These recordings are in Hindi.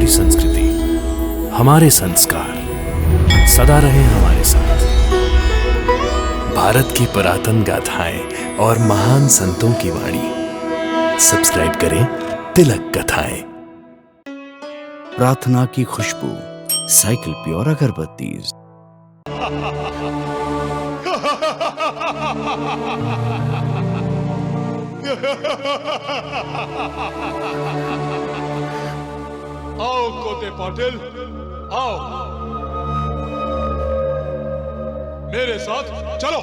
हमारी संस्कृति, हमारे संस्कार सदा रहे हमारे साथ। भारत की पुरातन गाथाएं और महान संतों की वाणी। सब्सक्राइब करें तिलक कथाएं। प्रार्थना की खुशबू, साइकिल प्योर अगरबत्ती। आओ कोते पाटिल, आओ मेरे साथ चलो।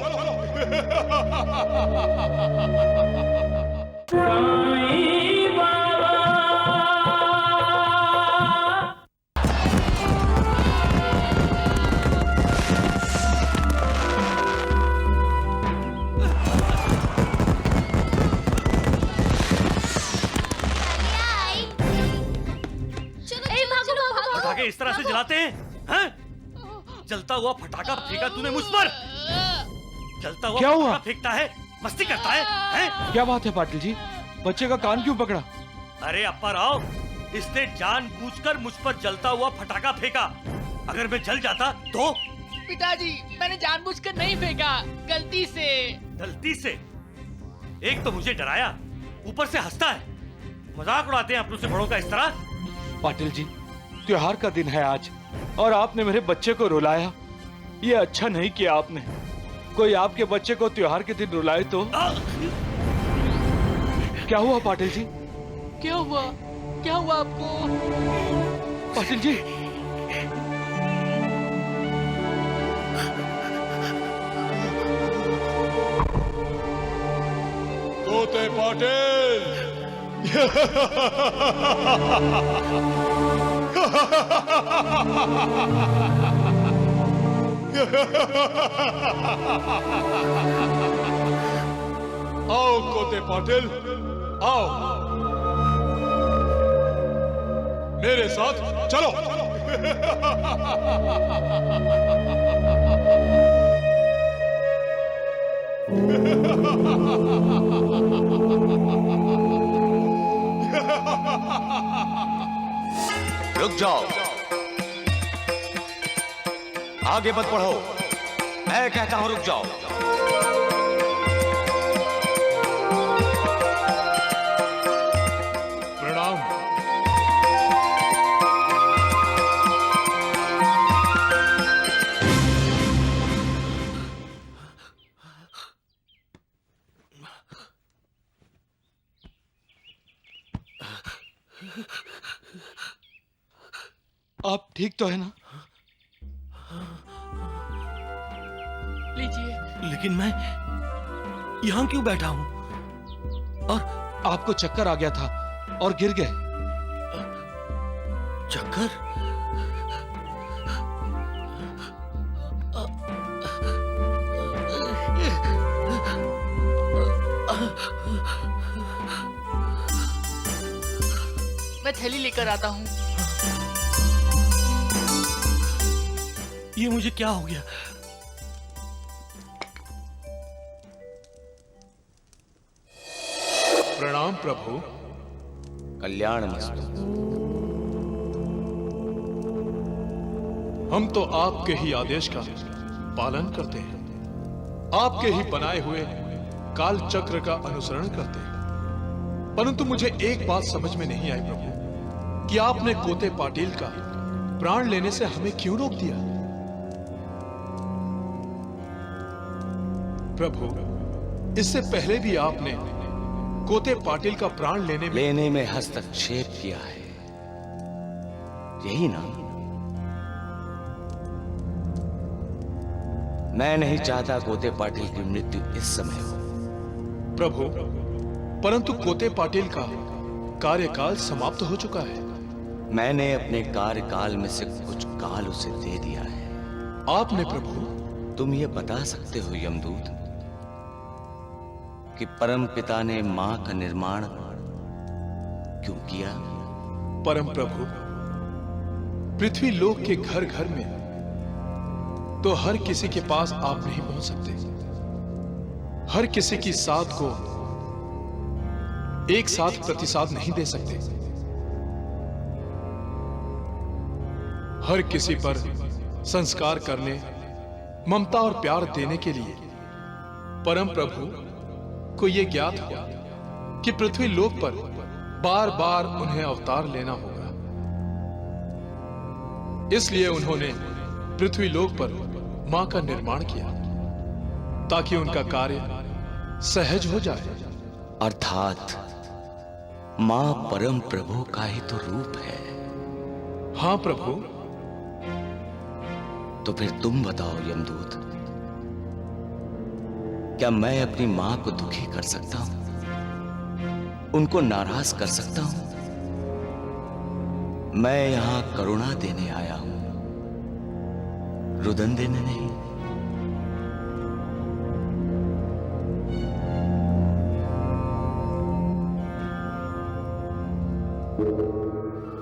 पटाखे इस तरह से जलाते हैं? हैं? जलता हुआ फटाका फेंका तूने मुझ पर। जलता हुआ क्या हुआ? फटाका फेंकता है, मस्ती करता है, हैं? क्या बात है पाटिल जी, बच्चे का कान क्यों पकड़ा? अरे अप्पा राव, इसने जानबूझकर मुझ पर जलता हुआ फटाका फेंका। अगर मैं जल जाता तो? पिताजी, मैंने जानबूझकर नहीं फेंका, गलती से। गलती से? एक तो मुझे डराया, ऊपर से हंसता है। मजाक उड़ाते हैं अपनों से बड़ों का इस तरह। पाटिल जी, त्योहार का दिन है आज और आपने मेरे बच्चे को रुलाया। ये अच्छा नहीं किया आपने। कोई आपके बच्चे को त्योहार के दिन रुलाए तो? क्या हुआ पाटिल जी? क्या हुआ? क्या हुआ आपको? पाटिल जी, कोते पाटिल, आओ कोते पाटिल, आओ मेरे साथ चलो। रुक जाओ, आगे मत बढ़ो। मैं कहता हूं रुक जाओ। प्रणाम। आप ठीक तो है ना? लीजिए। लेकिन मैं यहाँ क्यों बैठा हूँ? और आपको चक्कर आ गया था और गिर गए। चक्कर? मैं थैली लेकर आता हूँ। ये मुझे क्या हो गया? प्रणाम प्रभु। कल्याण मस्तु। हम तो आपके ही आदेश का पालन करते हैं, आपके ही बनाए हुए काल चक्र का अनुसरण करते हैं। परंतु मुझे एक बात समझ में नहीं आई प्रभु, कि आपने कोते पाटिल का प्राण लेने से हमें क्यों रोक दिया? प्रभु, इससे पहले भी आपने कोते पाटिल का प्राण लेने में हस्तक्षेप किया है, यही ना? मैं नहीं चाहता कोते पाटिल की मृत्यु इस समय हो। प्रभु, परंतु कोते पाटिल का कार्यकाल समाप्त हो चुका है। मैंने अपने कार्यकाल में से कुछ काल उसे दे दिया है। आपने प्रभु? तुम ये बता सकते हो यमदूत कि परम पिता ने मां का निर्माण क्यों किया? परम प्रभु, पृथ्वी लोक के घर घर में तो हर किसी के पास आप नहीं पहुंच सकते। हर किसी की साथ को एक साथ प्रतिसाद नहीं दे सकते। हर किसी पर संस्कार करने, ममता और प्यार देने के लिए परम प्रभु को यह ज्ञात हुआ कि पृथ्वी लोक पर बार बार उन्हें अवतार लेना होगा। इसलिए उन्होंने पृथ्वी लोक पर मां का निर्माण किया ताकि उनका कार्य सहज हो जाए। अर्थात मां परम प्रभु का ही तो रूप है। हां प्रभु। तो फिर तुम बताओ यमदूत, क्या मैं अपनी मां को दुखी कर सकता हूं, उनको नाराज कर सकता हूं? मैं यहां करुणा देने आया हूं, रुदन देने नहीं।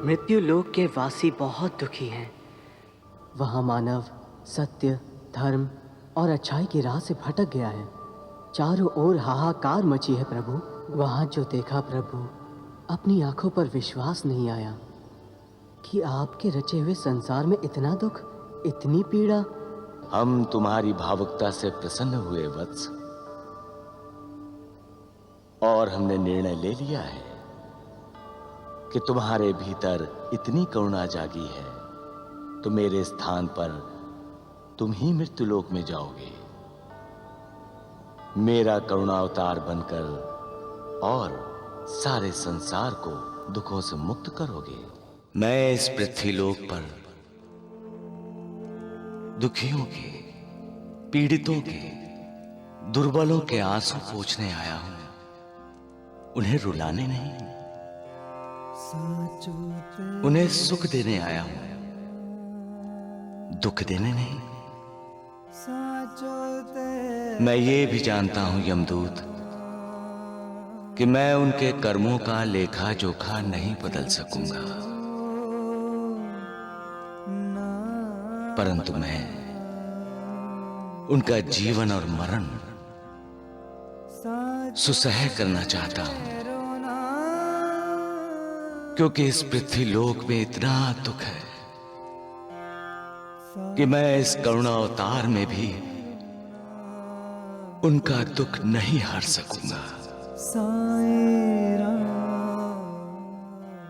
मृत्यु लोक के वासी बहुत दुखी हैं। वहाँ मानव सत्य, धर्म और अच्छाई की राह से भटक गया है। चारों ओर हाहाकार मची है प्रभु। वहाँ जो देखा प्रभु, अपनी आंखों पर विश्वास नहीं आया कि आपके रचे हुए संसार में इतना दुख, इतनी पीड़ा। हम तुम्हारी भावुकता से प्रसन्न हुए वत्स, और हमने निर्णय ले लिया है कि तुम्हारे भीतर इतनी करुणा जागी है तो मेरे स्थान पर तुम ही मृत्युलोक में जाओगे, मेरा करुणावतार बनकर, और सारे संसार को दुखों से मुक्त करोगे। मैं इस पृथ्वीलोक पर दुखियों के, पीड़ितों के, दुर्बलों के आंसू पोंछने आया हूं, उन्हें रुलाने नहीं। उन्हें सुख देने आया हूं, दुख देने नहीं। मैं ये भी जानता हूं यमदूत कि मैं उनके कर्मों का लेखा जोखा नहीं बदल सकूंगा, परंतु मैं उनका जीवन और मरण सुसह करना चाहता हूं, क्योंकि इस पृथ्वी लोक में इतना दुख है कि मैं इस करुणा अवतार में भी उनका दुख नहीं हर सकूंगा।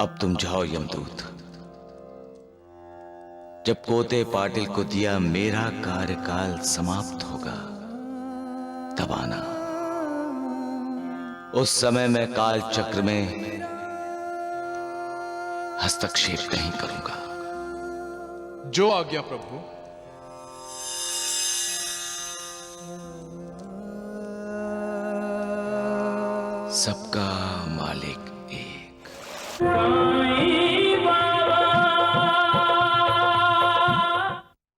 अब तुम जाओ यमदूत, जब कोते पाटिल को दिया मेरा कार्यकाल समाप्त होगा तब आना। उस समय मैं काल चक्र में हस्तक्षेप नहीं करूंगा। जो आज्ञा प्रभु। सबका मालिक एक।